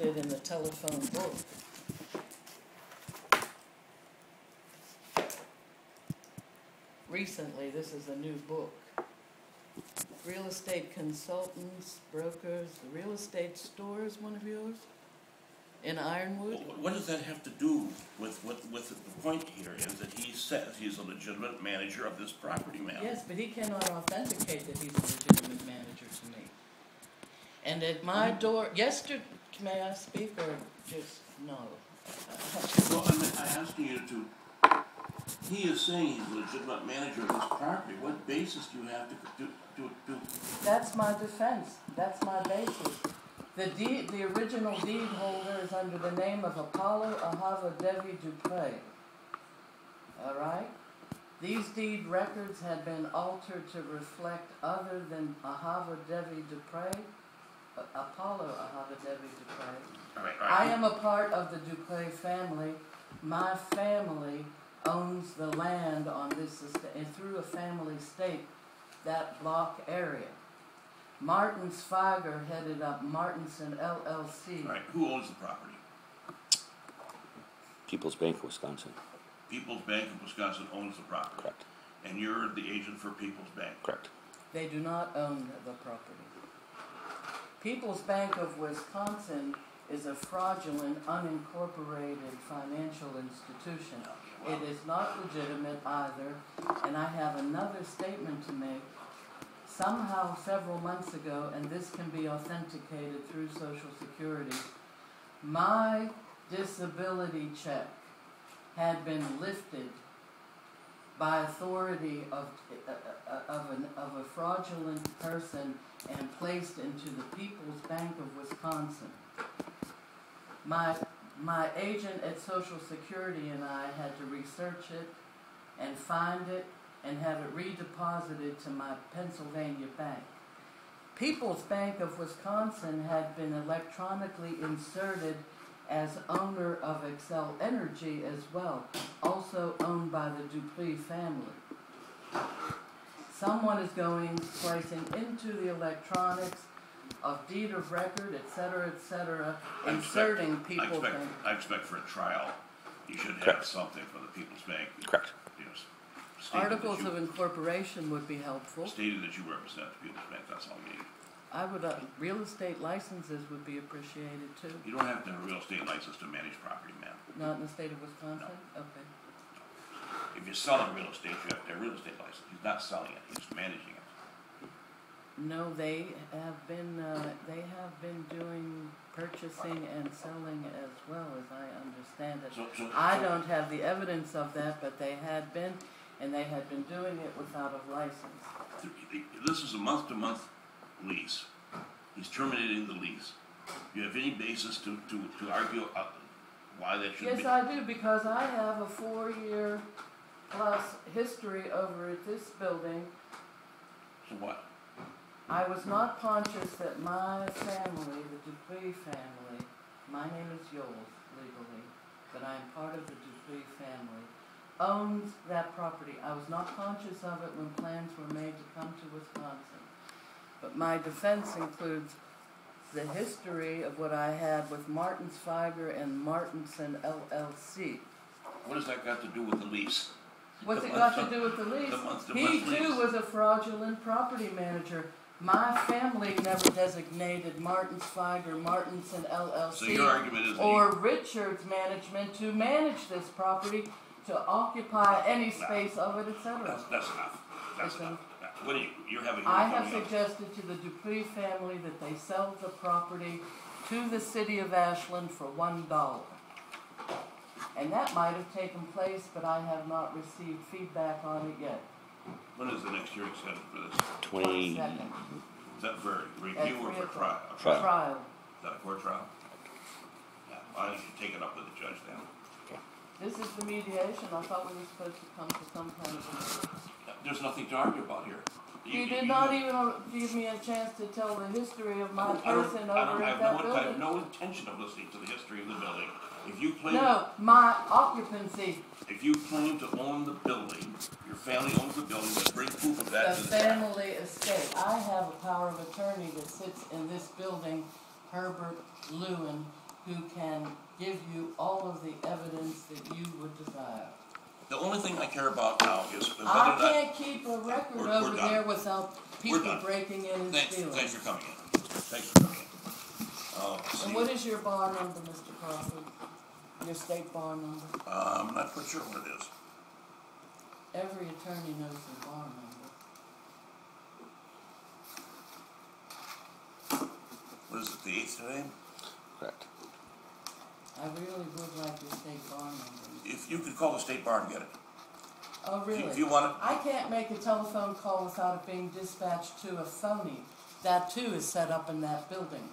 it in the telephone book. Recently, this is a new book. Real estate consultants, brokers, the real estate store is one of yours? In Ironwood? What does that have to do with the point here is that he says he's a legitimate manager of this property, ma'am? Yes, but he cannot authenticate that he's a legitimate manager to me. And at my door, yesterday, may I speak or just no? Well, I'm asking you to, he is saying he's a legitimate manager of this property. What basis do you have to do? That's my defense. That's my basis. The original deed holder is under the name of Apollo Ahava Devi Dupre. All right? These deed records had been altered to reflect other than Ahava Devi Dupre, Apollo Ahava Devi Dupre. All right. I am a part of the Dupre family. My family owns the land on this estate, and through a family stake, that block area. Martin Sviger headed up Martinson LLC. All right, who owns the property? People's Bank of Wisconsin. People's Bank of Wisconsin owns the property. Correct. And you're the agent for People's Bank. Correct. They do not own the property. People's Bank of Wisconsin is a fraudulent, unincorporated financial institution. It is not legitimate either, and I have another statement to make. Somehow, several months ago, and this can be authenticated through Social Security, my disability check had been lifted by authority of a fraudulent person and placed into the People's Bank of Wisconsin. My agent at Social Security and I had to research it and find it and have it redeposited to my Pennsylvania bank. People's Bank of Wisconsin had been electronically inserted as owner of Excel Energy as well, also owned by the Dupree family. Someone is placing into the electronics of deed of record, etc., inserting People's Bank. I expect for a trial, you should have Correct. something for the People's Bank. Correct. Articles of incorporation would be helpful. Stated that you represent the People's Bank, that's all you need. I would, real estate licenses would be appreciated too. You don't have to have a real estate license to manage property, ma'am. Not in the state of Wisconsin? No. Okay. If you're selling real estate, you have to have a real estate license. He's not selling it, he's managing it. No, they have been doing purchasing and selling as well, as I understand it. I don't have the evidence of that, but they had been, and they had been doing it without a license. This is a month-to-month lease. He's terminating the lease. Do you have any basis to argue why that should be? Yes, I do, because I have a 4-year plus history over at this building. So what? I was not conscious that my family, the Dupree family, my name is Yolles legally, but I am part of the Dupree family, owns that property. I was not conscious of it when plans were made to come to Wisconsin. But my defense includes the history of what I had with Martin Sviger and Martinson LLC. What has that got to do with the lease? What's it got to do with the lease? He too was a fraudulent property manager. My family never designated Martin Sviger, Martinson LLC, so your argument is or Richard's management to manage this property, to occupy any space of it, etc. That's enough. That's enough. What do you're having? I have suggested to the Dupree family that they sell the property to the city of Ashland for $1. And that might have taken place, but I have not received feedback on it yet. When is the next hearing scheduled for this? 22nd. Is that for review or for trial? Trial. Is that a court trial? Yeah. Why don't you take it up with the judge then? Okay. This is the mediation. I thought we were supposed to come to some kind of... There's nothing to argue about here. You did not even give me a chance to tell the history of my person over at that building. I have no intention of listening to the history of the building. If you claim my occupancy. If you claim to own the building, your family owns the building, then bring proof of that. The family estate. I have a power of attorney that sits in this building, Herbert Lewin, who can give you all of the evidence that you would desire. The only thing I care about now is whether or I not... can't keep a record We're over done. there without people done. breaking in and stealing. Thanks for coming in. Thanks for coming in. And what is your bar number, Mr. Crawford? Your state bar number? I'm not quite sure what it is. Every attorney knows their bar number. What is it, the 8th today? Correct. I really would like your state bar number. If you could call the state bar and get it. Oh, really? If you want it. I can't make a telephone call without it being dispatched to a phony. That too is set up in that building.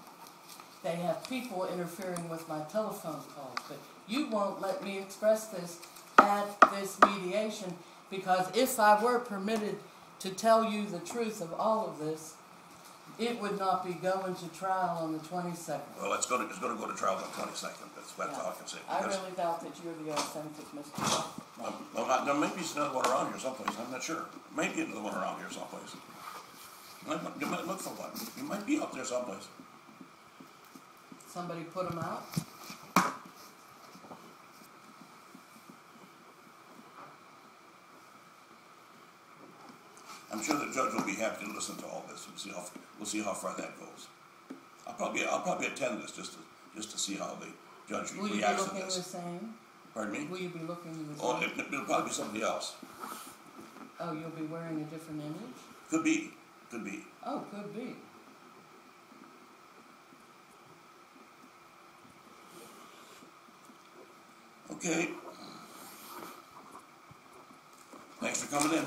They have people interfering with my telephone calls, but you won't let me express this at this mediation, because if I were permitted to tell you the truth of all of this, it would not be going to trial on the 22nd. Well, it's going to go to trial on the 22nd. That's all I can say. I really doubt that you're the authentic Mr. Crawford. Well, there may be another one around here someplace. I'm not sure. Maybe another one around here someplace. You might look for one. You might be up there someplace. Somebody put them out? I'm sure the judge will be happy to listen to all this. We'll see how far that goes. I'll probably attend this just to see how the judge Will you be reacts to looking this. the same? Pardon me? Will you be looking the Oh, same? it'll probably be somebody else. Oh, you'll be wearing a different image? Could be. Could be. Oh, could be. Okay. Thanks for coming in.